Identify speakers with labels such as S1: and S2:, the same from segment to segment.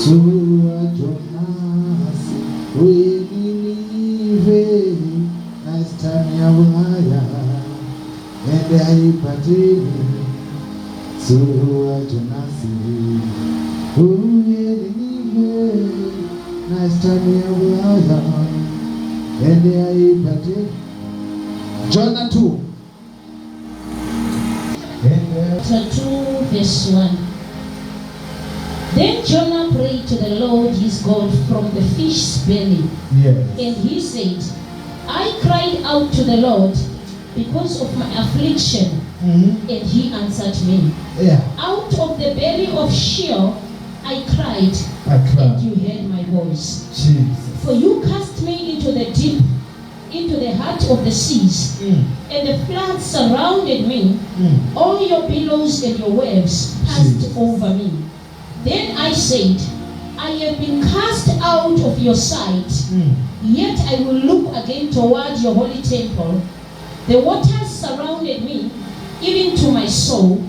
S1: to Jonas, we believe nice time Yawaya, and I party to Jonas, who believe nice time Yawaya, and I party. Jonah 2.
S2: Chapter 2, verse 1. Then Jonah prayed to the Lord his God from the fish's belly.
S1: Yes.
S2: And he said, I cried out to the Lord because of my affliction, and he answered me.
S1: Yeah.
S2: Out of the belly of Sheol I cried, and you heard my voice.
S1: Jesus.
S2: For you cast me into the deep, into the heart of the seas, and the floods surrounded me. All your billows and your waves passed over me. Then I said, I have been cast out of your sight, yet I will look again toward your holy temple. The waters surrounded me, even to my soul.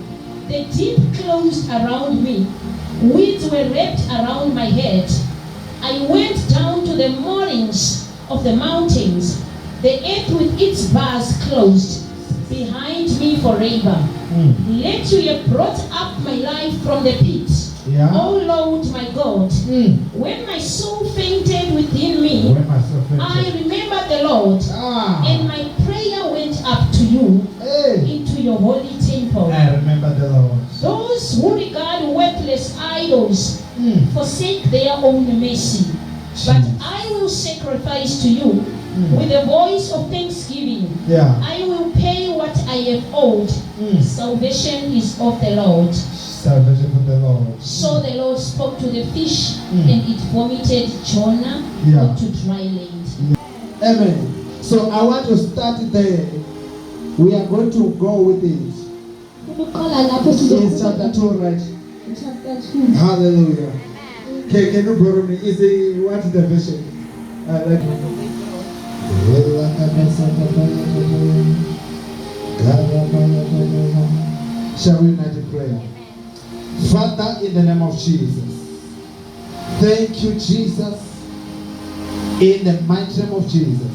S2: The deep closed around me. Weeds were wrapped around my head. I went down to the moorings of the mountains. The earth with its bars closed behind me forever. Let you have brought up my life from the pit.
S1: Yeah.
S2: O Lord my God, when my soul fainted within me, I remembered the Lord, and my prayer went up to you into your holy temple.
S1: I remember the Lord.
S2: Those who regard worthless idols forsake their own mercy, but I will sacrifice to you with a voice of thanksgiving. I will pay what I have owed. Salvation is of the Lord.
S1: Salvation from the Lord.
S2: So the Lord spoke to the fish, and it vomited Jonah to dry land.
S1: Amen. So I want to start there. We are going to go with it. It's chapter 2, right? Hallelujah. Can you borrow me? Is it what the version? Shall we unite in prayer? Father, in the name of Jesus, thank you, Jesus, in the mighty name of Jesus,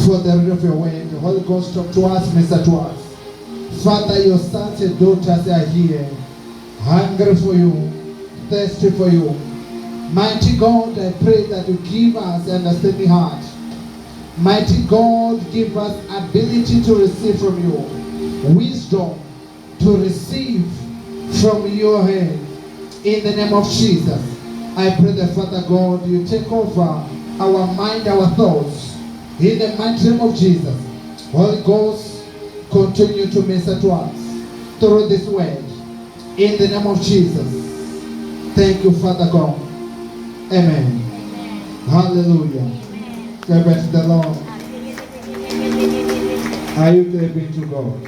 S1: for the reading of your word. The Holy Ghost, talk to us, minister to us. Father, your sons and daughters are here, hungry for you, thirsty for you. Mighty God, I pray that you give us an understanding heart. Mighty God, give us ability to receive from you, wisdom to receive from your hand. In the name of Jesus, I pray that Father God, you take over our mind, our thoughts. In the mighty name of Jesus, Holy Ghost, continue to minister to us through this word. In the name of Jesus, thank you, Father God. Amen. Hallelujah. Glory to the Lord. Are you clapping to God?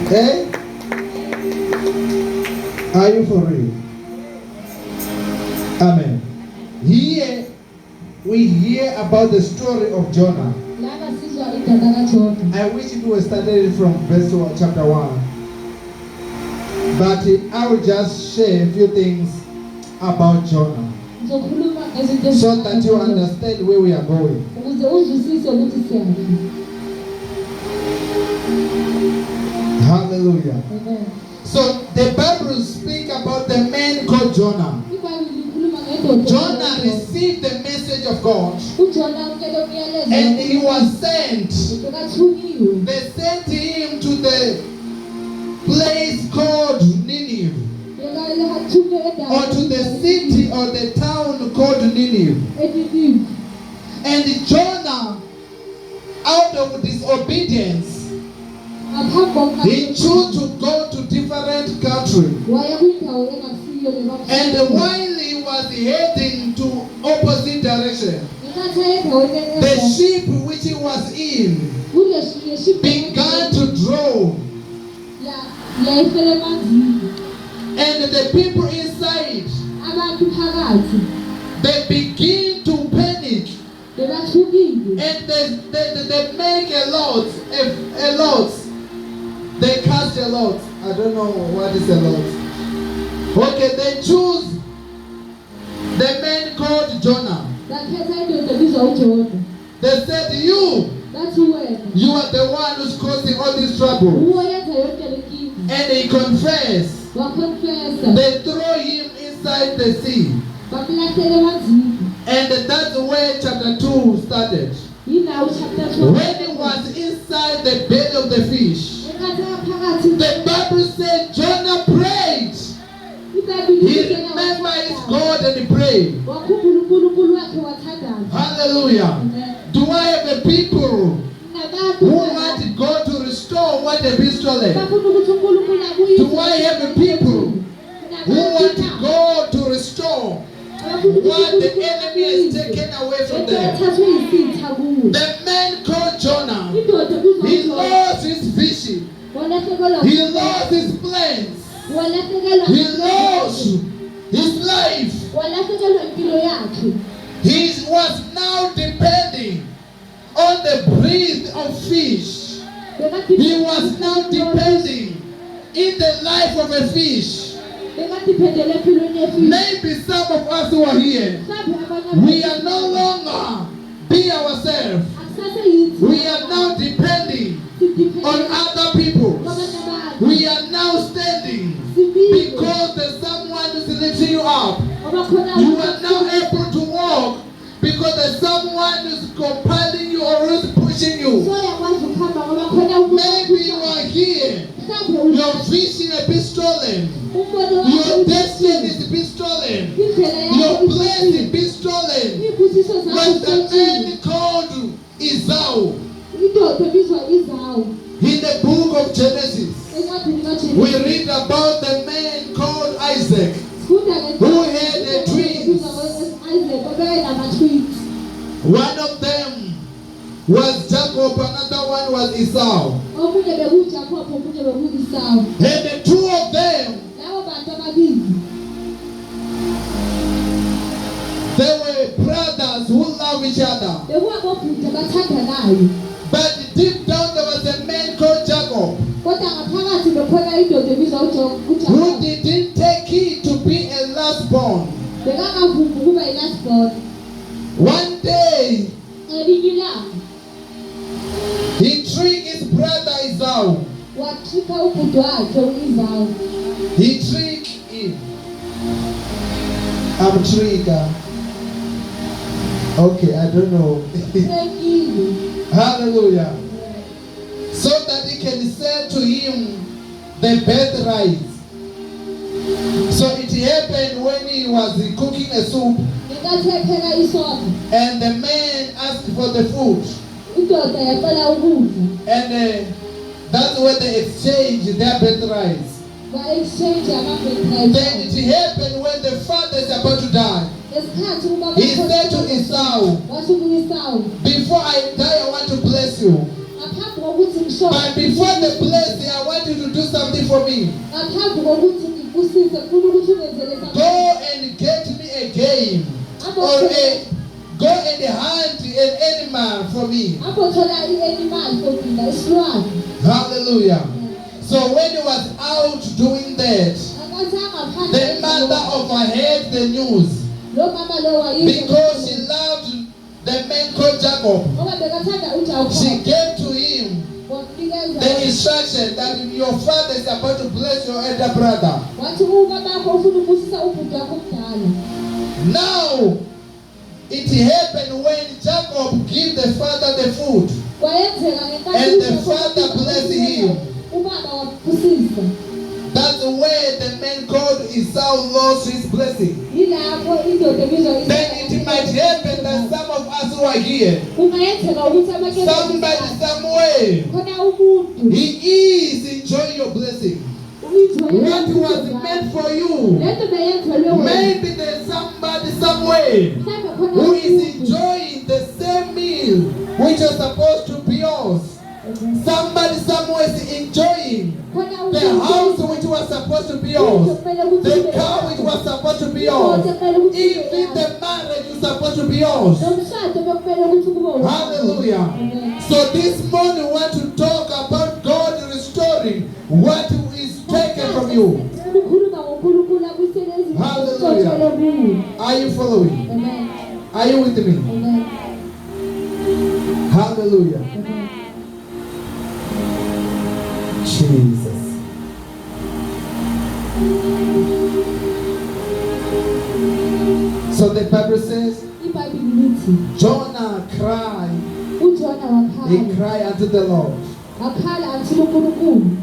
S1: Hey? Are you for real? Amen. Here we hear about the story of Jonah. I wish it was started from verse chapter 1. But I will just share a few things about Jonah, so that you understand where we are going. Hallelujah.
S3: Amen.
S1: So the Bible speaks about the man called Jonah. Jonah received the message of God, and he was sent. They sent him to the place called Nineveh, or to the city or the town called Nineveh. And Jonah, out of disobedience, he chose to go to different country. And while he was heading to opposite direction, the ship which he was in began to drown. And the people inside, they begin to panic. And they make a lot. They cast a lot. I don't know what is a lot. Okay, they choose the man called Jonah. They said, you are the one who's causing all this trouble. And he confessed. They throw him inside the sea. And that's where chapter 2 started. When he was inside the belly of the fish, the Bible said Jonah prayed. He remembered his God and he prayed. Hallelujah. Do I have the people who want God to restore what they've been stolen? Do I have the people who want God to restore what the enemy has taken away from them? The man called Jonah, he lost his vision. He lost his plans. He lost his life. He was now depending on the breath of fish. He was now depending in the life of a fish. Maybe some of us who are here, we are no longer be ourselves. We are now depending on other people. We are now standing because there's someone who's lifting you up. You are now able to walk because there's someone who's compelling you or who's pushing you. Maybe you are here. Your vision has been stolen. Your destiny has been stolen. Your place has been stolen. But the man called Esau. In the book of Genesis, we read about the man called Isaac, who had a twins. One of them was Jacob, another one was Esau. And the two of them, they were brothers who love each other. But deep down there was a man called Jacob, who didn't take it to be a last born. One day, he tricked his brother Esau. He tricked him. I'm trigger. Okay, I don't know. Hallelujah. So that he can sell to him the birthright. So it happened when he was cooking a soup, and the man asked for the food. And that's where they exchanged their birthrights. Then it happened when the father is about to die. He said to Esau, before I die, I want to bless you. But before the blessing, I want you to do something for me. Go and get me a game. Or go and hunt an animal for me. Hallelujah. So when he was out doing that, the mother of her heard the news. Because she loved the man called Jacob, she gave to him the instruction that your father is about to bless your elder brother. Now, it happened when Jacob gave the father the food, and the father blessed him. That's where the man called Esau lost his blessing. Then it might happen that some of us who are here, somebody somewhere, he is enjoying your blessing. What was meant for you, maybe there's somebody somewhere who is enjoying the same meal which is supposed to be yours. Somebody somewhere is enjoying the house which was supposed to be yours, the car which was supposed to be yours, even the marriage was supposed to be yours. Hallelujah. So this morning we want to talk about God restoring what is taken from you. Hallelujah. Are you following?
S2: Amen.
S1: Are you with me?
S2: Amen.
S1: Hallelujah.
S2: Amen.
S1: Jesus. So the Bible says,
S2: iBhayibheli lithi
S1: Jonah cried.
S2: uJona
S1: He
S2: wakhala.
S1: cried unto the Lord.
S2: Wakhala athi uNkulunkulu.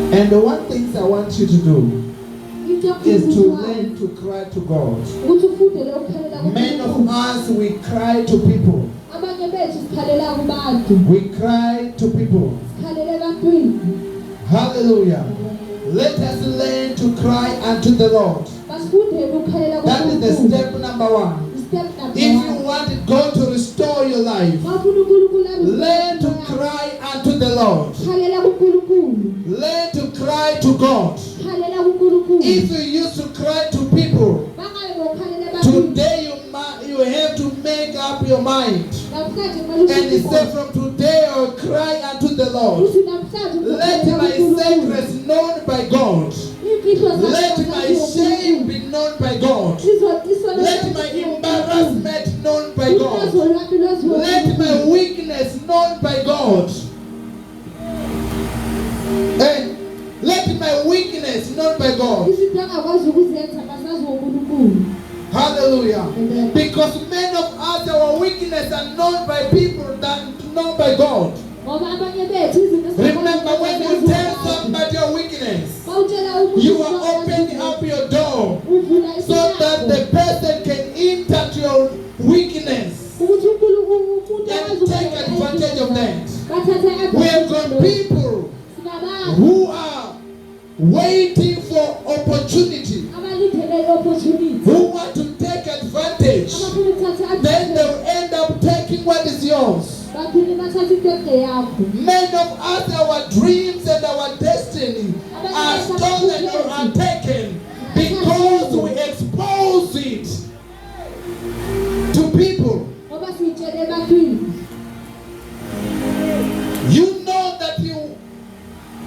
S1: And the one thing I want you to do
S2: Into
S1: is to
S2: yokukhuluma
S1: learn to cry to God.
S2: ukuthi ufundele ukukhalela
S1: Many of
S2: kuNkulunkulu.
S1: us, we cry to people.
S2: Abanye bethu sikhalela kubantu.
S1: We cry to people.
S2: Sikhalele ebantwini.
S1: Hallelujah. Let us learn to cry unto the Lord.
S2: Basifundele ukukhalela
S1: That is the
S2: kuNkulunkulu.
S1: step number one.
S2: Step number
S1: If you
S2: one.
S1: want God to restore your life,
S2: Bafuna uNkulunkulu
S1: learn to cry unto the Lord.
S2: khalela kuNkulunkulu.
S1: Learn to cry to God.
S2: Khalela kuNkulunkulu.
S1: If you used to cry to people,
S2: Bangabe bokhalela ebantwini.
S1: today you have to make up your mind.
S2: Namhlanje kumele
S1: And he
S2: ukhulume.
S1: said, from today I will cry unto the Lord.
S2: Uthi namhlanje
S1: Let
S2: ukukhalela
S1: my
S2: kuNkulunkulu.
S1: secrets known by God.
S2: Imfihlo zakho
S1: Let my shame be known by God. Let my embarrassment known by God. Let my weakness known by God. And let my weakness known by God. Hallelujah. Because many of us, our weakness are known by people than known by God. Remember, when you tell somebody your weakness, you are opening up your door so that the person can enter to your weakness and take advantage of that. We have got people who are waiting for opportunity, who want to take advantage. Then they'll end up taking what is yours. Many of us, our dreams and our destiny are stolen or are taken because we expose it to people. You know that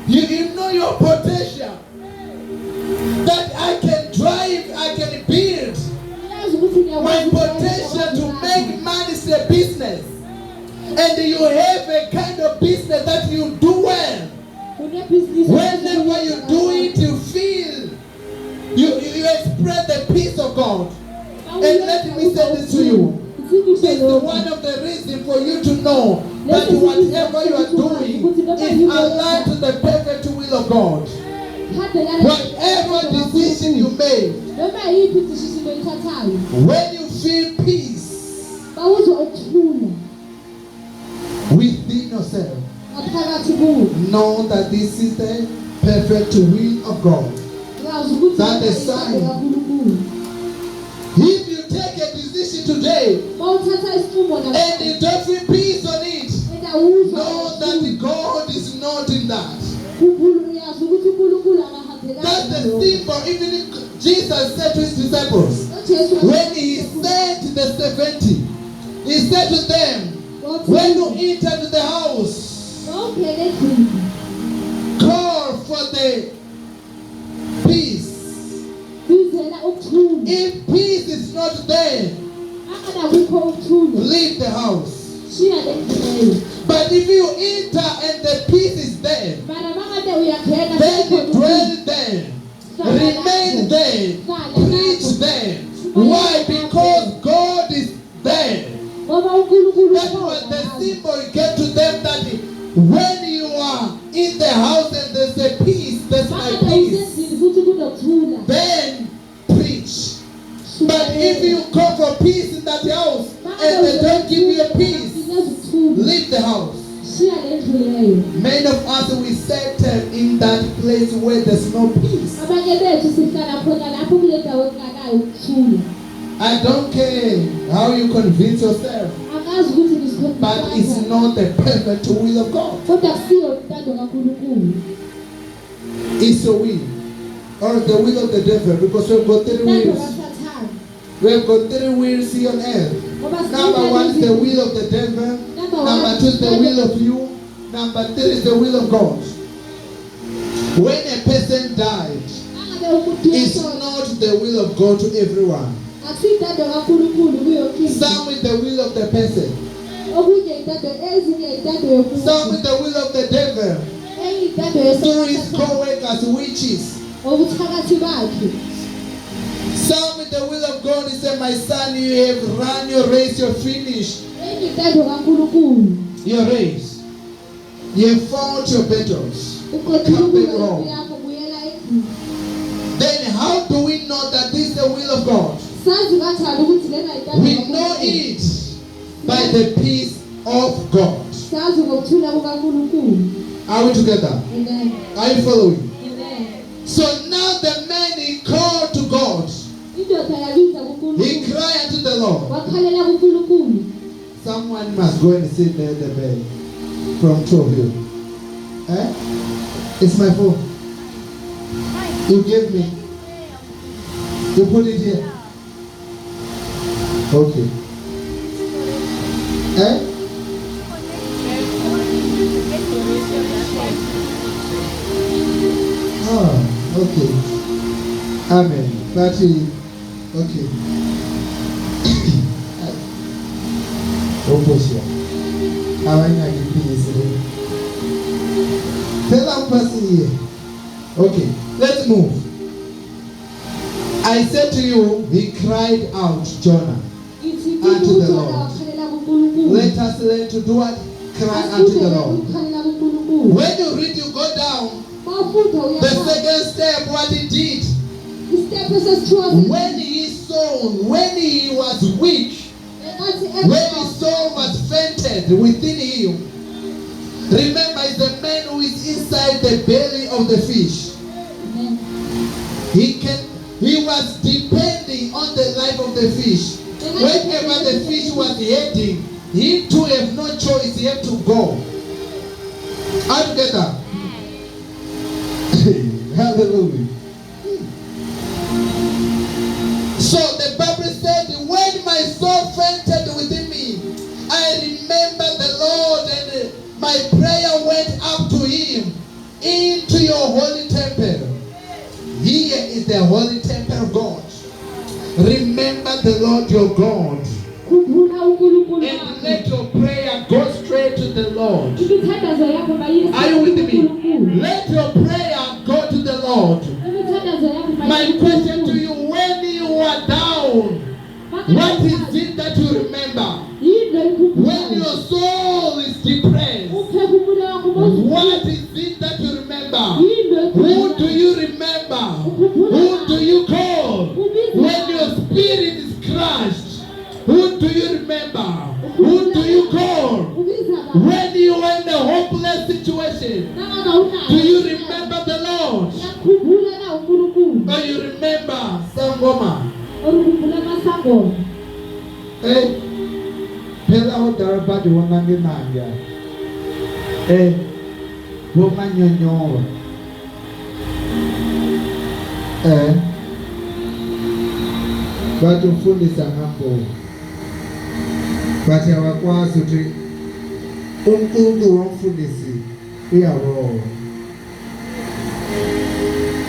S1: you know your potential. That I can drive, I can build. My potential to make money is a business. And you have a kind of business that you do well. Whenever you do it, you feel, you express the peace of God. And let me say this to you. This is one of the reasons for you to know that whatever you are doing is aligned to the perfect will of God. Whatever decision you make, when you feel peace within yourself, know that this is the perfect will of God. That is sign. If you take a decision today and you don't feel peace on it, know that God is not in that. That's the symbol. Even Jesus said to his disciples, when he sent the 70, he said to them, when you enter to the house, call for the peace. If peace is not there, leave the house. But if you enter and the peace is there, then dwell there, remain there, preach there. Why? Because God is there. That was the symbol he gave to them, that when you are in the house and there's a peace, there's my peace, then preach. But if you come for peace in that house and they don't give you a peace, leave the house. Many of us, we settle in that place where there's no peace. I don't care how you convince yourself, but it's not the perfect will of God. It's a will, or the will of the devil, because we've got 3 wills. We've got 3 wills here on earth. Number 1 is the will of the devil. Number 2 is the will of you. Number 3 is the will of God. When a person died, it's not the will of God to everyone. Some with the will of the person. Some with the will of the devil. Through his co-workers, witches. Some with the will of God, he said, my son, you have run your race, you're finished. Your race. You have fought your battles. Come back home. Then how do we know that this is the will of God? We know it by the peace of God. Are we together?
S2: Amen.
S1: Are you following?
S2: Amen.
S1: So now the man, he called to God. He cried unto the Lord. Someone must go and sit there at the bed from two of you. Eh? It's my phone. You gave me. You put it here. Okay. Eh? Oh, okay. Amen. That is okay. Opposite. Tell that person here. Okay, let's move. I said to you, he cried out, Jonah, unto the Lord. Let us learn to do what? Cry unto the Lord. When you read, you go down. The second step, what he did. When he saw, when he was weak, when his soul was fainted within him. Remember, it's the man who is inside the belly of the fish. He was depending on the life of the fish. Wherever the fish was heading, he too have no choice, he had to go. All together. Hallelujah. So the Bible said, when my soul fainted within me, I remembered the Lord, and my prayer went up to him into your holy temple. Here is the holy temple of God. Remember the Lord your God. And let your prayer go straight to the Lord. Are you with me? Let your prayer go to the Lord. My question to you, when you are down, what is it that you remember? When your soul is depressed, what is it that you remember? Who do you remember? Who do you call? When your spirit is crushed, who do you remember? Who do you call? When you are in a hopeless situation, do you remember the Lord? Or you remember some woman? Hey, pela udaraba di wanangi nanya. Hey, woman nyonyo. Watu fundisa hapo. But our kwasuti umkundu wamfundisi we are all.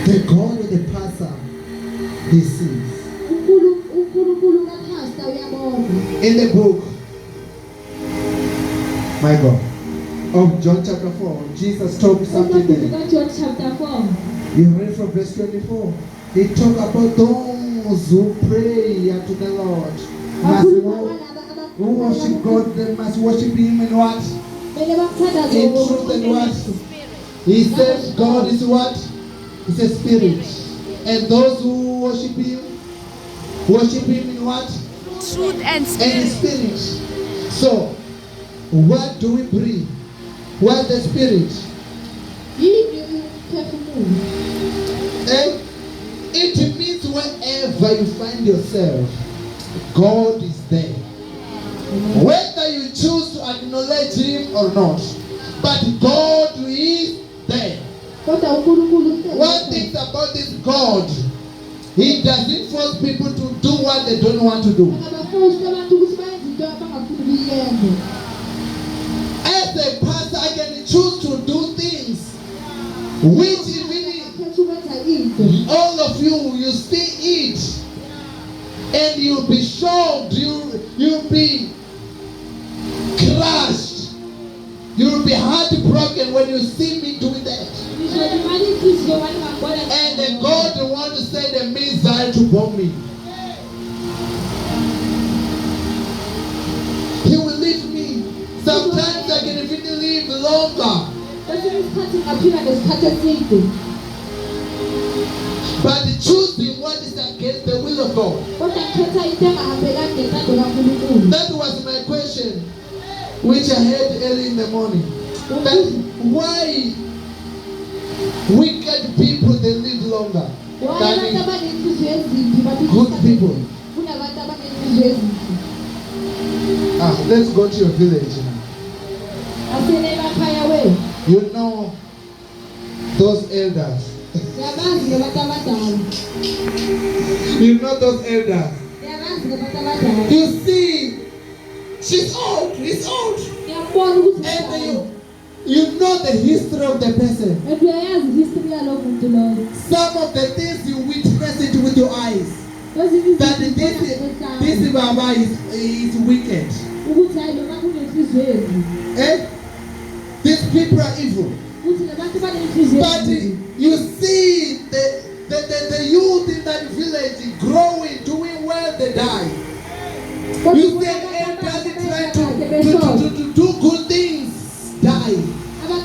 S1: The God of the pastor, he sees. In the book, my God, of John chapter 4, Jesus told something there.
S2: John chapter 4.
S1: You read from verse 24. He talked about those who pray unto the Lord. Who worship God, they must worship Him in what? In truth and what? He said God is what? He's a spirit. And those who worship Him in what?
S3: Truth and spirit.
S1: And spirit. So, what do we bring? What the spirit? It means wherever you find yourself, God is there. Whether you choose to acknowledge Him or not, but God is there. One thing about this God, He doesn't force people to do what they don't want to do. As a pastor, I can choose to do things which even
S4: yakhe.
S1: All of you see it. And you'll be shocked. You'll be crushed. You'll be heartbroken when you see me doing that. And then God wants to send a missile to bomb me. He will leave me. Sometimes I can even live longer. But choosing what is against the will of God. That was my question, which I had early in the morning. That why wicked people they live longer than good people? Let's go to your village now. You know those elders. You know those elders. You see, she's old, he's old. And you know the history of the person. Some of the things you witness it with your eyes. That this Baba is wicked. These people are evil. But you see the youth in that village growing, doing well, they die. You see an elderly trying to do good things, die.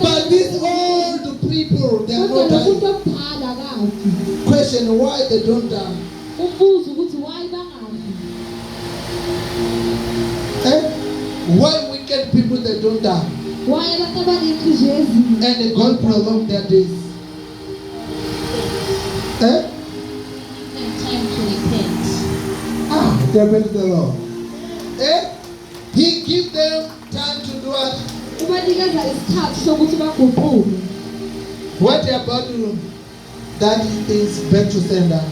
S1: But these old people, they are not dying. Question why they don't die. Why wicked people they don't die? And God prolonged their days.
S2: Time to repent.
S1: Praise the Lord. He gives them time to do what? What about that is back to sender?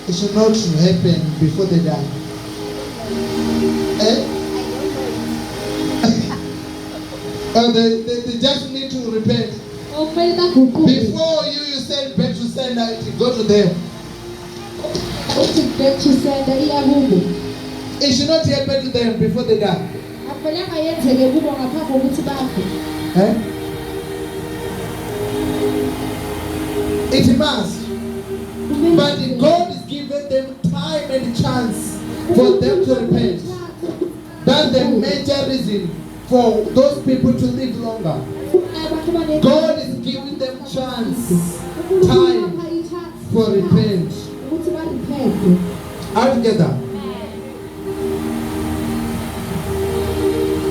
S1: It should not happen before they die. They just need to repent. Before you say back to sender, go to them. It should not happen to them before they die. It must. But God is giving them time and chance for them to repent. That's the major reason for those people to live longer. God is giving them chance, time for repent. All together.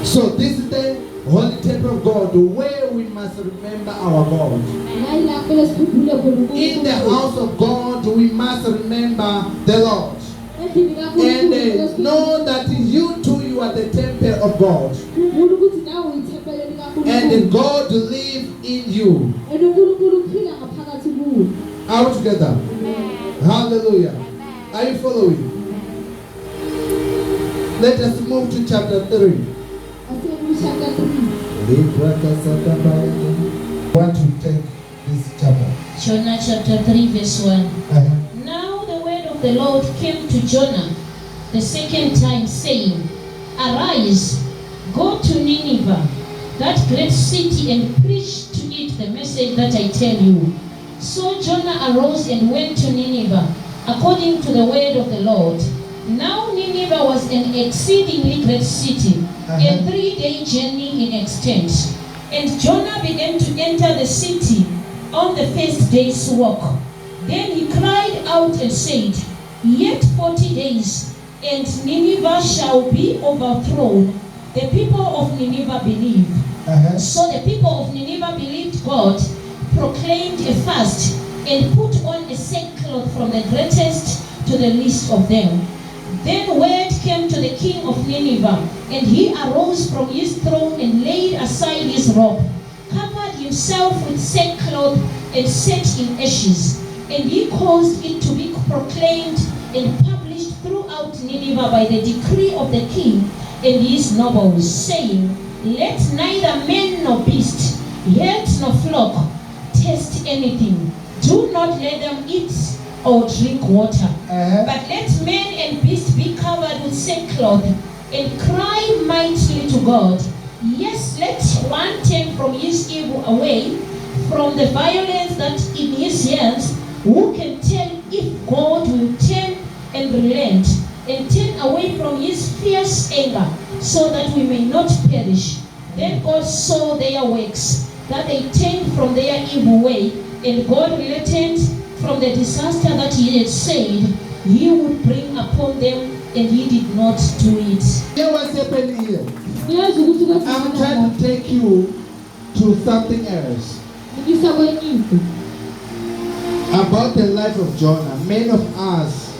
S1: So this is the holy temple of God, where we must remember our God. In the house of God, we must remember the Lord. And know that you too, you are the temple of God. And God lives in you. All together. Hallelujah. Are you following? Let us move to chapter 3. Want to take this chapter?
S2: Jonah chapter 3 verse 1. Now the word of the Lord came to Jonah the second time, saying, Arise, go to Nineveh, that great city, and preach to it the message that I tell you. So Jonah arose and went to Nineveh, according to the word of the Lord. Now Nineveh was an exceedingly great city, a 3-day journey in extent. And Jonah began to enter the city on the first day's walk. Then he cried out and said, Yet 40 days, and Nineveh shall be overthrown. The people of Nineveh believed. So the people of Nineveh believed God, proclaimed a fast, and put on a sackcloth from the greatest to the least of them. Then word came to the king of Nineveh, and he arose from his throne and laid aside his robe, covered himself with sackcloth, and sat in ashes. And he caused it to be proclaimed and published throughout Nineveh by the decree of the king and his nobles, saying, Let neither man nor beast, herd nor flock, taste anything. Do not let them eat or drink water.
S1: Uh-huh.
S2: But let man and beast be covered with sackcloth and cry mightily to God. Yes, let one turn from his evil away, from the violence that in his hands. Who can tell if God will turn and relent and turn away from his fierce anger, so that we may not perish? Then God saw their works, that they turned from their evil way, and God relented from the disaster that he had said he would bring upon them, and he did not do it.
S1: Hear what's happening here.
S4: Niyazi ukuthi
S1: I'm trying to take you to something else
S4: ngisa kwenye into
S1: about the life of Jonah. Many of us,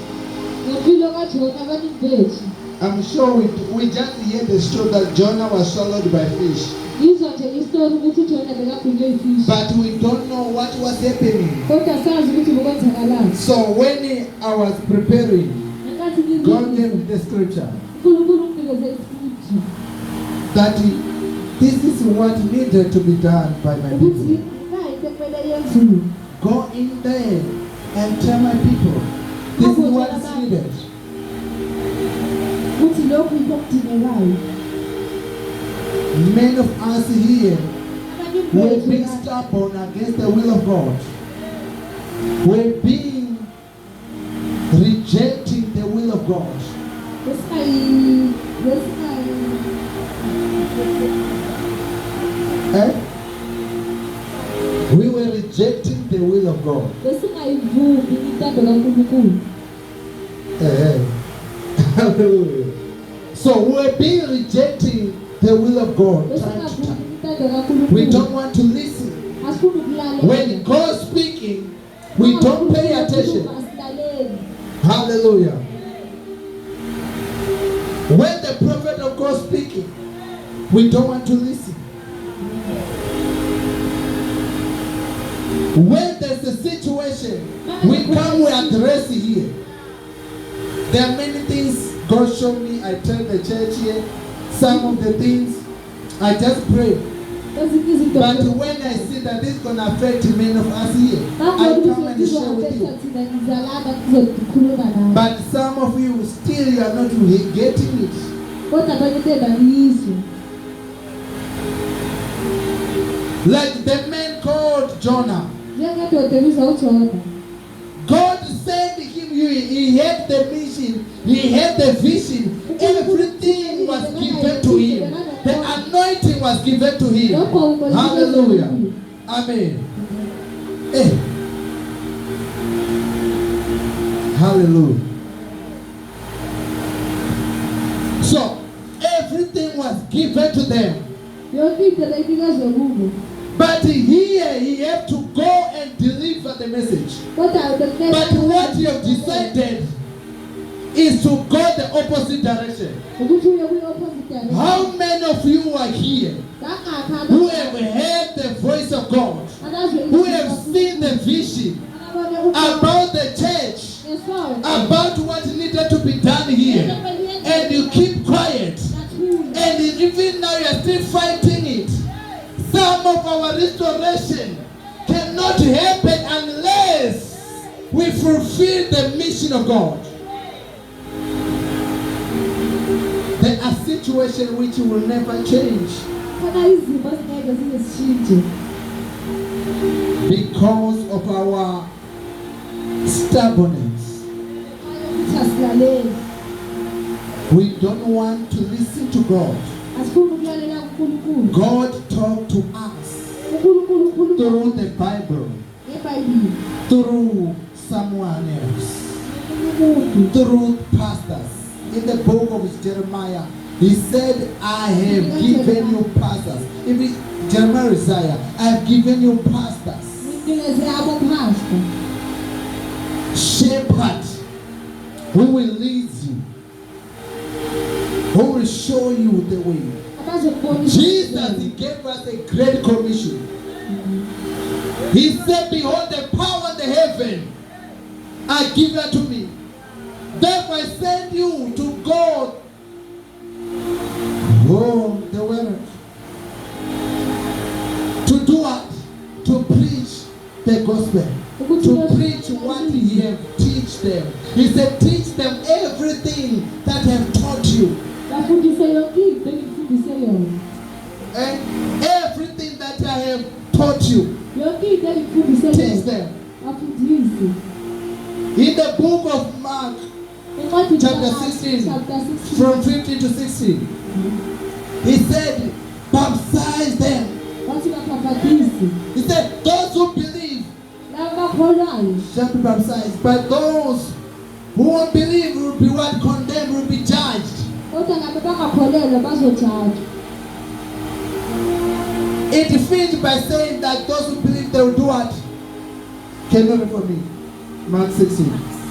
S4: ngempilo kaJona abaningi bethu.
S1: I'm sure we just hear the story that Jonah was swallowed by fish,
S4: Ngizwa nje istori ukuthi uJona bekagwinywe ifishi.
S1: but we don't know what was happening.
S4: Kodwa sazi ukuthi bekwenzakalani.
S1: So when I was preparing,
S4: Ngenkathi
S1: God gave me the scripture
S4: uNkulunkulu unginikeze iscripture
S1: that this is what needed to be done by my
S4: ukuthi
S1: people.
S4: nayi into ekumele yenziwe.
S1: Go in there and tell my people this is what is needed.
S4: Ukuthi lokhu yikho okudingekayo.
S1: Many of us here,
S4: Abaningi
S1: we're
S4: bethu
S1: being stubborn against the will of God. We're being rejecting the will of God. Eh? We were rejecting the will of God.
S4: besingayivumi intando kaNkulunkulu.
S1: Eh. Hallelujah. So we're being rejecting the will of God. Time to time.
S4: Besingavumi intando kaNkulunkulu.
S1: We don't want to listen.
S4: Asifuni ukulalela.
S1: When God's speaking, we don't pay attention.
S4: Asilaleli.
S1: Hallelujah. When the prophet of God speaking, we don't want to listen. When there's a situation, we come, we address it here. There are many things God showed me. I tell the church here, some of the things I just pray.
S4: Ezinye izinto
S1: But when I see that this is going to affect many of us here, I come and share with you. But some of you still you are not getting it. Like the man called Jonah. God sent him, he had the mission, he had the vision, everything was given to him. The anointing was given to him. Hallelujah. Amen. Hey. Hallelujah. So, everything was given to them. But here he had to go and deliver the message. But what you have decided is to go the opposite direction. How many of you are here who have heard the voice of God, who have seen the vision about the church, about what needed to be done here, and you keep quiet, and even now you are still fighting it? Some of our restoration cannot happen unless we fulfill the mission of God. There are situations which will never change because of our stubbornness. We don't want to listen to God. God talked to us through the Bible, through someone else, through pastors. In the book of Jeremiah, he said, I have given you pastors. Even Jeremiah, Isaiah, I have given you pastors. Shepherd who will lead you, who will show you the way. Jesus, he gave us a great commission. He said, behold, the power in the heaven are given to me. Therefore I send you to go the word. To do what? To preach the gospel. To preach what he have teach them. He said, teach them everything that I have taught you.
S4: bafundise yonke into engifundise yona.
S1: And everything that I have taught you,
S4: Yonke into engifundise
S1: teach
S4: yona.
S1: them.
S4: Bafundise.
S1: In the book of Mark,
S4: Encwadini
S1: Chapter
S4: kaMark,
S1: 16,
S4: chapter 16.
S1: from 15 to 16, he said, baptize them.
S4: Wathi baphaphazise.
S1: He said, those who believe
S4: Laba bakholwayo
S1: shall be baptized, but those who won't believe will be what? Condemned, will be judged.
S4: kodwa ngabe bangakholelwa bazojajwa.
S1: It finished by saying that those who believe they will do what? Can you read for me? Mark 16.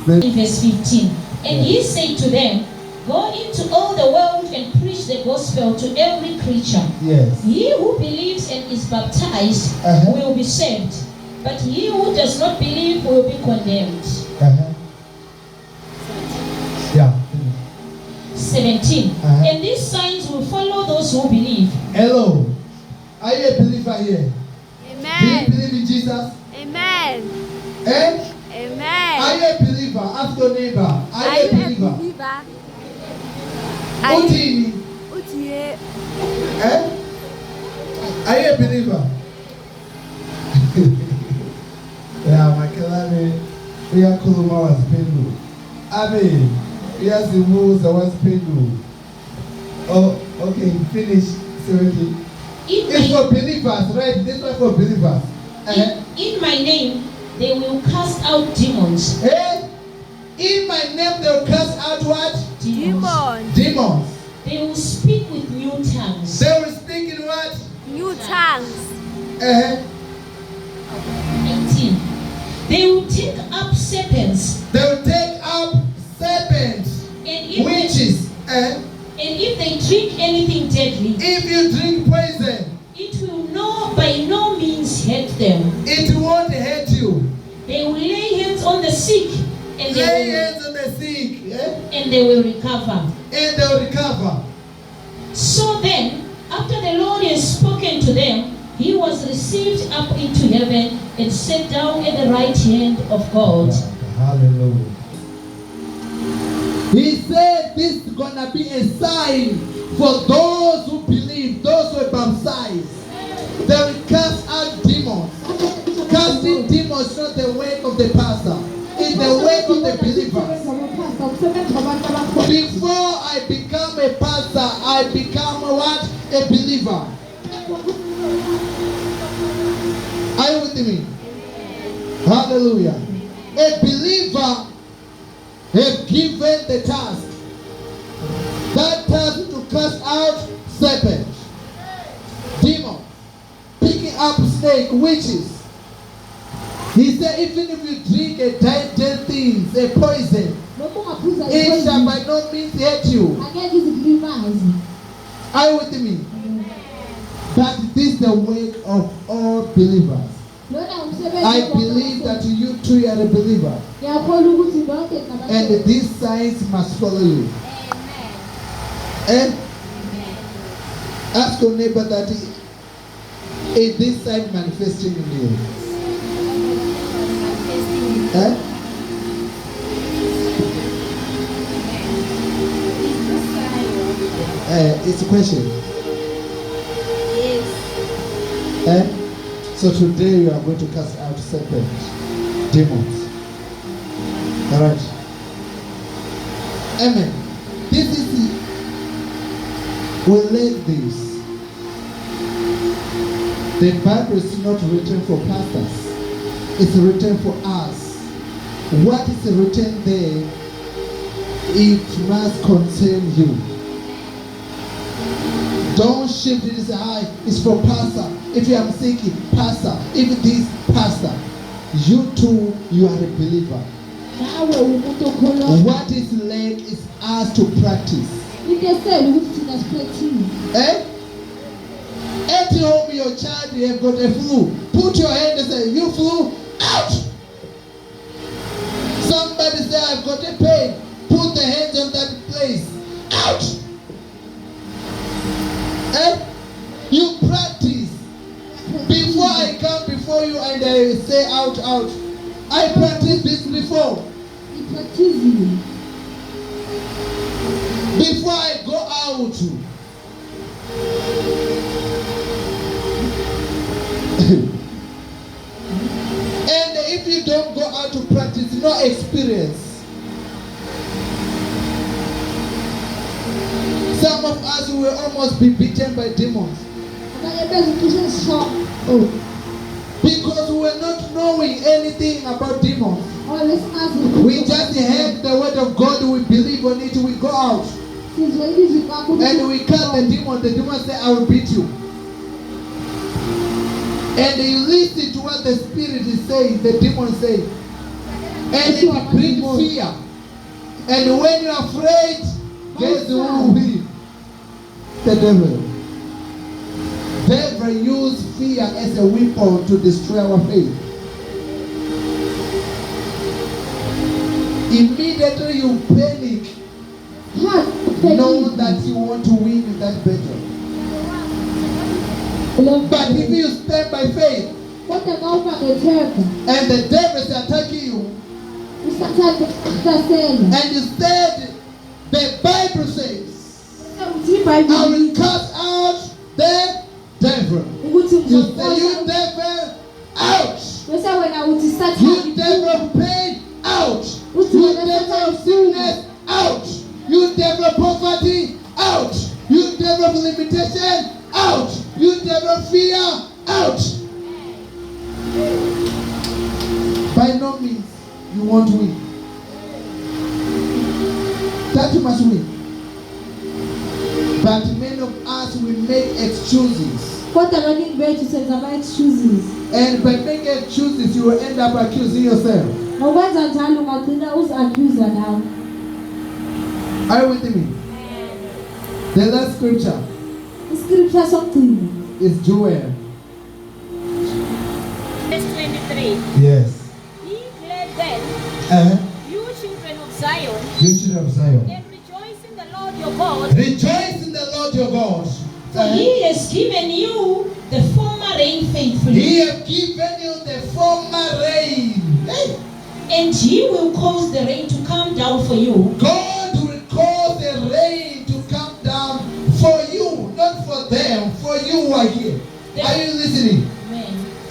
S2: In verse 15. And he said to them, go into all the world and preach the gospel to every creature.
S1: Yes.
S2: He who believes and is baptized will be saved, but he who does not believe will be condemned.
S1: Yeah.
S2: 17. And these signs will follow those who believe.
S1: Hello. Are you a believer here? Do you
S3: Amen.
S1: believe in Jesus?
S3: Amen.
S1: Eh?
S3: Amen.
S1: Are you a believer? Ask your neighbor. Are you a believer?
S3: Are you
S1: Utini.
S3: Utie.
S1: Eh? Are you a believer? Yeah, Makelani. We are Kuluma was Pendu. Amen. We are the rules that was Pendu. Oh, okay. Finish. 17. It's for believers, right? This one for believers.
S2: In my name, they will cast out demons.
S1: Eh? In my name, they will cast out what?
S3: Demon.
S1: Demons.
S2: They will speak with new tongues.
S1: They will speak in what?
S3: New tongues.
S2: 18. They will take up serpents.
S1: They will take up serpents,
S2: And if
S1: witches,
S2: and if they drink anything deadly,
S1: if you drink poison,
S2: it will by no means hurt them.
S1: it won't hurt you.
S2: They will lay hands on the sick and
S1: Lay hands on the sick,
S2: and they will recover.
S1: and they will recover.
S2: So then, after the Lord has spoken to them, he was received up into heaven and sat down at the right hand of God.
S1: Hallelujah. He said this is gonna be a sign for those who believe, those who are baptized. They will cast out demons. Casting demons is not the work of the pastor. It's the work of the believers. Before I become a pastor, I become a what? A believer. Are you with me? Hallelujah. A believer has given the task. That task to cast out serpents, demons, picking up snake, witches. He said, even if you drink a dead things, a poison, it shall by no means hurt you. Are you with me? That this is the work of all believers. I believe that you too are a believer. And these signs must follow you. And ask your neighbor that is this sign manifesting in you. It's a question.
S3: Yes.
S1: So today you are going to cast out serpents, demons. Alright. Amen. This is it. We learn this. The Bible is not written for pastors. It's written for us. What is written there, it must concern you. Don't shift it and say, hi, it's for pastor. If you are sick, pastor. If it is pastor, you too, you are a believer. What is led is us to practice. At home, your child, you have got a flu. Put your hand and say, you flu, out. Somebody say, I've got a pain. Put the hands on that place. Out. You practice. Before I come before you and I say, out. I practiced this before.
S4: Ipratizile.
S1: Before I go out. And if you don't go out to practice, no experience. Some of us will almost be beaten by demons.
S4: Abanye bethu cishe sishone.
S1: Because we were not knowing anything about demons.
S4: Ngoba besingazi.
S1: We just heard the word of God, we believe on it, we go out.
S4: Sizwe ilizwi kaNkulunkulu.
S1: And we cast the demon say, I will beat you. And you listen to what the spirit is saying, the demon says. And it brings fear. And when you're afraid, guess who will win? The devil. Devil use fear as a weapon to destroy our faith. Immediately you panic, know that you want to win in that battle. But if you stand by faith,
S4: Kodwa uma ngethemba,
S1: and the devil is attacking you,
S4: usathane ukuhlasela.
S1: and instead the Bible says,
S4: Uthi
S1: I
S4: iBhayibheli
S1: will cast out the devil.
S4: ukuthi
S1: You say, you
S4: ngizoxosha.
S1: devil, out.
S4: Bese wena uthi
S1: You
S4: sathane.
S1: devil of pain, out. You devil of sickness, out. You devil of poverty, out. You devil of limitation, out. You devil of fear, out. By no means you won't win. That you must win. But many of us will make excuses.
S4: Kodwa abaningi bethu senza ama-excuses.
S1: And by making excuses, you will end up accusing yourself.
S4: Ngokwenza njalo ungagcina uzi-accuser nawe.
S1: Are you with me? The last scripture
S4: Iscripture sokugcina.
S1: is Joel.
S2: Verse 23.
S1: Yes.
S2: Be glad then, you children of Zion,
S1: You children of Zion.
S2: and rejoice in the Lord your God.
S1: Rejoice in the Lord your God.
S2: For he has given you the former rain faithfully,
S1: He has given you the former rain. Hey.
S2: and he will cause the rain to come down for you.
S1: God will cause the rain to come down for you, not for them, for you who are here. Are you listening?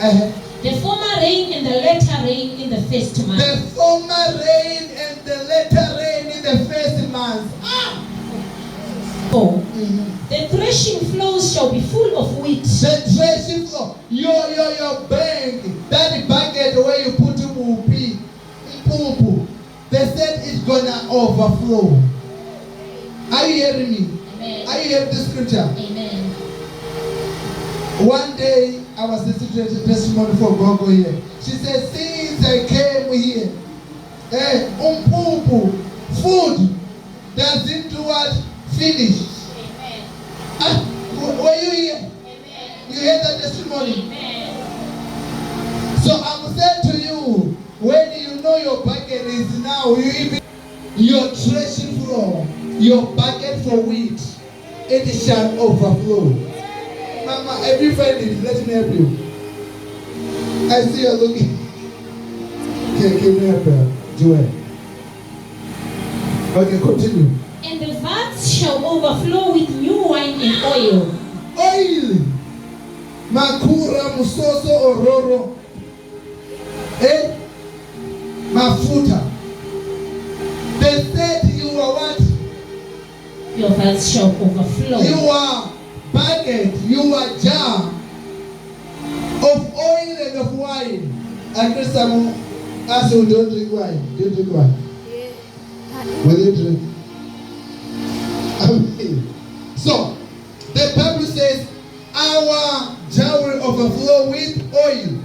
S2: Amen. The former rain and the latter rain in the first month.
S1: The former rain and the latter rain in the first month.
S2: Oh. The threshing floors shall be full of wheat.
S1: The threshing floor, your bank, that bucket where you put mupi, poo. They said it's gonna overflow. Are you hearing me?
S2: Amen.
S1: Are you hearing the scripture?
S2: Amen.
S1: One day I was listening to a testimony for Gogo here. She said, since I came here, food doesn't do what? Finish.
S2: Amen.
S1: Were you here?
S2: Amen.
S1: You heard that testimony?
S2: Amen.
S1: So I'm saying to you, when you know your bucket is now, you even your threshing floor, your bucket for wheat, it shall overflow. Mama, have you found it? Let me help you. I see you looking. Okay, give me help, Joel. Okay, continue.
S2: And the vats shall overflow with new wine and oil.
S1: Oil. Makura, musoso, ororo. Mafuta. They said you are what?
S2: Your vats shall overflow.
S1: You are bucket, you are jar of oil and of wine. And there's some us who don't drink wine. Do you drink wine? Will you drink? Amen. So, the Bible says, our jar will overflow with oil.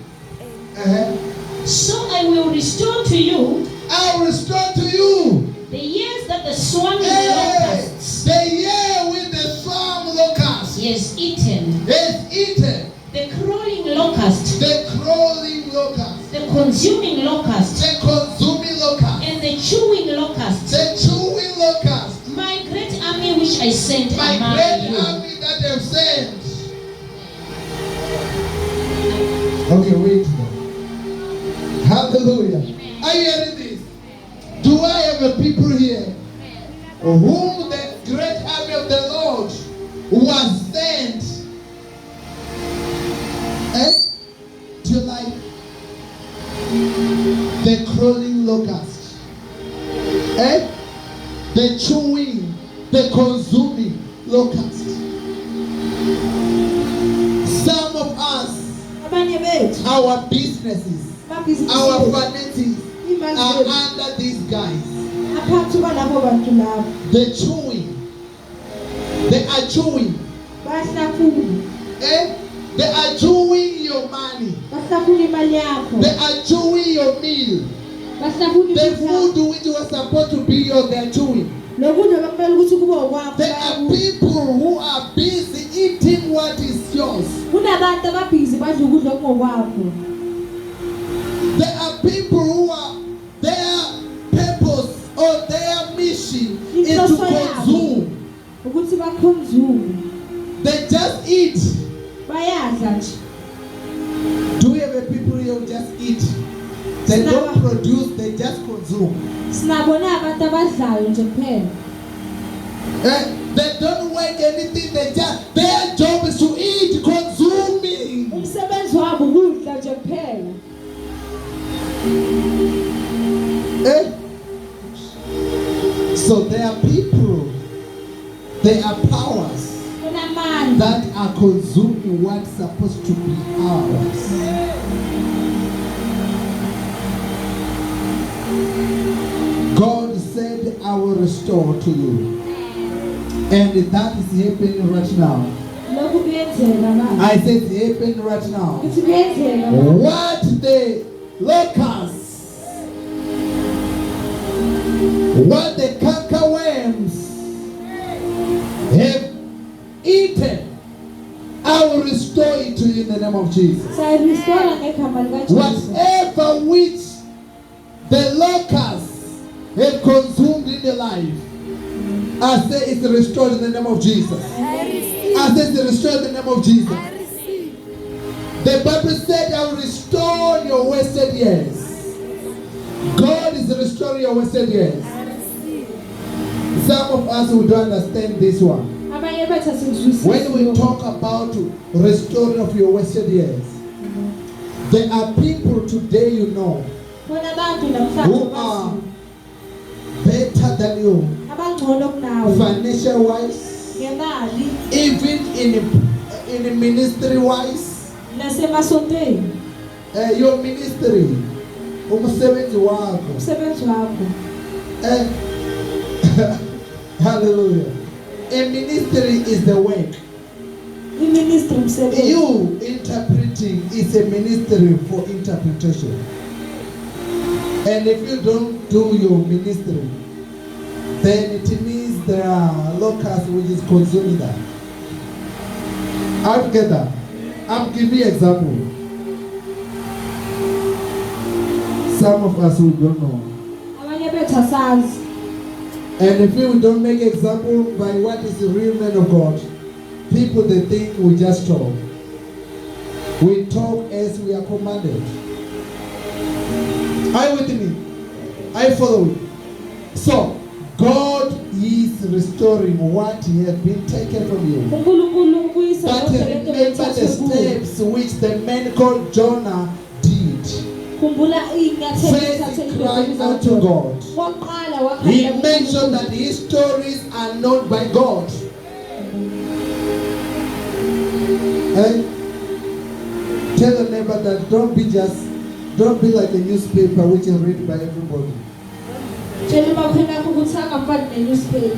S2: So I will restore to you
S1: I will restore to you
S2: the years that the swarming locusts
S1: the year with the swarm locust
S2: has eaten,
S1: is eaten,
S2: the crawling locust,
S1: the crawling locust,
S2: the consuming locust,
S1: the consuming locust,
S2: and the chewing locust,
S1: the chewing locust,
S2: my great army which I sent
S1: my
S2: among
S1: great
S2: you.
S1: army that I have sent. Okay, wait. Hallelujah. Are you hearing this? Do I have a people here whom the great army of the Lord was sent to like the crawling locust, the chewing, the consuming locust? Some of us,
S4: abanye bethu
S1: our businesses, our finances are
S4: imali
S1: under these guys.
S4: aphathu kwalabo bantu labo
S1: The chewing. They are chewing.
S4: bahlafuna
S1: They are chewing your money.
S4: bahlafuna imali yakho
S1: They are chewing your meal.
S4: bahlafuna
S1: The
S4: ikudla
S1: food which was supposed to be yours, they are chewing.
S4: lokudla bakumele ukuthi kube okwakho
S1: There are people who are busy eating what is yours.
S4: kunabantu ababhizi badla ukudla okungokwakho.
S1: There are people who are, their purpose or their mission is to consume.
S4: ukuthi bakhonzume
S1: They just eat.
S4: bayadla nje.
S1: Do we have a people here who just eat? They don't produce, they just consume.
S4: Sinabona abantu abadlayo nje kuphela.
S1: They don't work anything, their job is to eat, consuming.
S4: Umsebenzi wabo ukudla nje kuphela.
S1: So there are people, there are powers
S4: Kunamandla
S1: that are consuming what's supposed to be ours. God said, I will restore to you. And that is happening right now.
S4: lokhu kuyenzeka manje.
S1: I said it's happening right now.
S4: Ukuthi kuyenzeka manje.
S1: What the locusts, what the cankerworms have eaten, I will restore it to you in the name of Jesus.
S4: Sayirestore ngegama likaJesu.
S1: Whatever which the locusts have consumed in their life, I say it's restored in the name of Jesus. I say it's restored in the name of Jesus. The Bible said, I will restore your wasted years. God is restoring your wasted years. Some of us who don't understand this one.
S4: Abanye bethu asizwisisi.
S1: When we talk about restoring of your wasted years, there are people today you know
S4: Kunabantu namhlanje
S1: who are better than you,
S4: abangcono kunawe
S1: financial wise,
S4: ngemali
S1: even in ministry wise.
S4: nasemasontweni.
S1: Your ministry, umsebenzi wako.
S4: Umsebenzi wakho.
S1: Hallelujah. A ministry is the work.
S4: Iministry umsebenzi.
S1: You interpreting is a ministry for interpretation. And if you don't do your ministry, then it means there are locusts which is consuming that. Altogether, I'm giving you example. Some of us who don't know.
S4: Abanye bethu asazi.
S1: And if we don't make example by what is the real man of God, people they think we just talk. We talk as we are commanded. Are you with me? Are you following? So, God is restoring what He has been taken from you.
S4: uNkulunkulu ubuyisa
S1: But
S4: konke lento
S1: remember the
S4: bethathe kuwe.
S1: steps which the man called Jonah did.
S4: Khumbula iy'nyathelo
S1: First,
S4: ezithathe
S1: he
S4: indoda
S1: cried
S4: ebizwa
S1: unto
S4: uJona.
S1: God.
S4: Okokuqala
S1: He
S4: wakhala
S1: mentioned that his stories are known by God. Tell the neighbor that don't be like a newspaper which is read by everybody.
S4: tshela umakhwena akho ukuthi angafani ne-newspaper.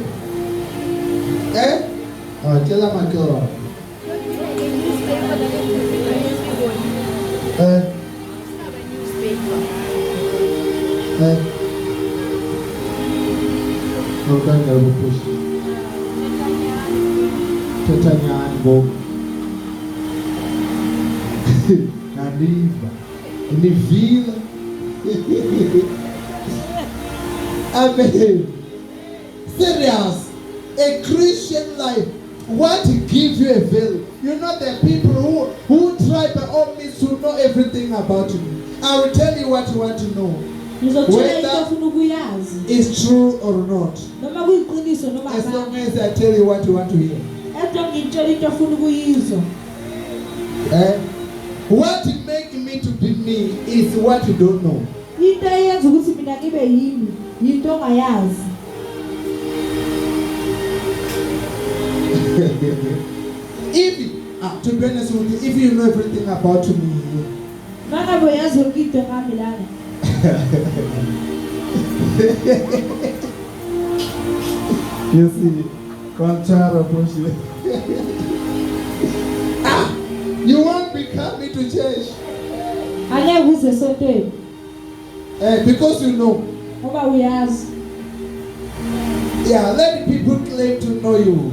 S1: Tell him I kill her. Okanye ukupush. Tetanyani bo. Naniva. Nivila. Amen. Serious. A Christian life. What gives you a veil? You know the people who try by all means to know everything about you. I will tell you what you want to know.
S4: Ngizokutshela
S1: Whether
S4: into ofuna ukuyazi
S1: it's true or not.
S4: noma kuyiqiniso noma
S1: As long
S4: cha.
S1: as I tell you what you want to hear.
S4: Edwa ngitshela into ofuna ukuyizwa.
S1: What make me to be me is what you don't know.
S4: Into eyenza ukuthi mina ngibe yimi yinto ongayazi.
S1: To be honest with you, if you know everything about me,
S4: Mangabe uyazi yonke into ngami lana.
S1: you see, Conchara Bushi. You won't become me to church.
S4: Angeke uze esontweni
S1: Because you know.
S4: ngoba uyazi.
S1: Yeah, let people claim to know you.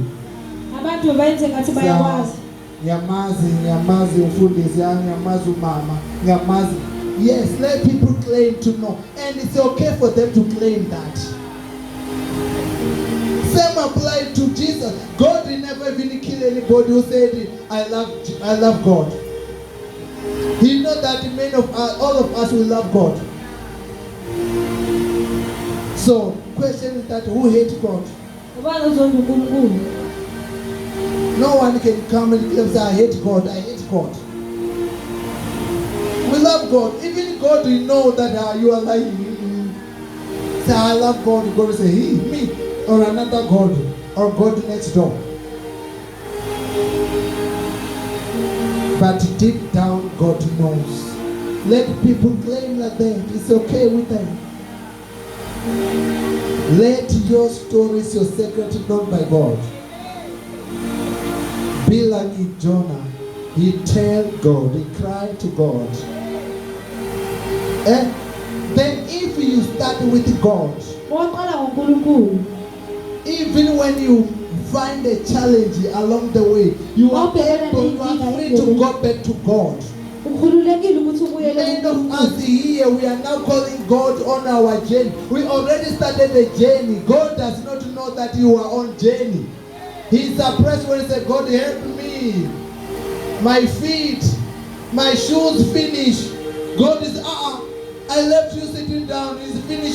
S4: Abantu bayenze ngathi bayakwazi.
S1: Nyamazi ufundisi, nyamazi umama, nyamazi. Yes, let people claim to know. And it's okay for them to claim that. Same applied to Jesus. God did never even kill anybody who said, I love God. He knows that many of us, all of us will love God. So, question is that who hates God?
S4: Ubani uzonda uNkulunkulu?
S1: No one can come and say, I hate God, I hate God. We love God. Even God will know that you are lying. Say, I love God. God will say, he, me, or another God, or God next door. But deep down, God knows. Let people claim that it's okay with them. Let your stories, your secret known by God. Be like Jonah. He told God, he cried to God. And then if you start with God,
S4: Waqala ngoNkulunkulu.
S1: even when you find a challenge along the way, you are able, you are free to go back to God.
S4: Ukhululekile ukuthi ubuyele
S1: Many of
S4: kuNkulunkulu.
S1: us here, we are now calling God on our journey. We already started the journey. God does not know that you are on journey. He's surprised when he said, God help me. My feet, my shoes finish. God is, I left you sitting down. He's finishing.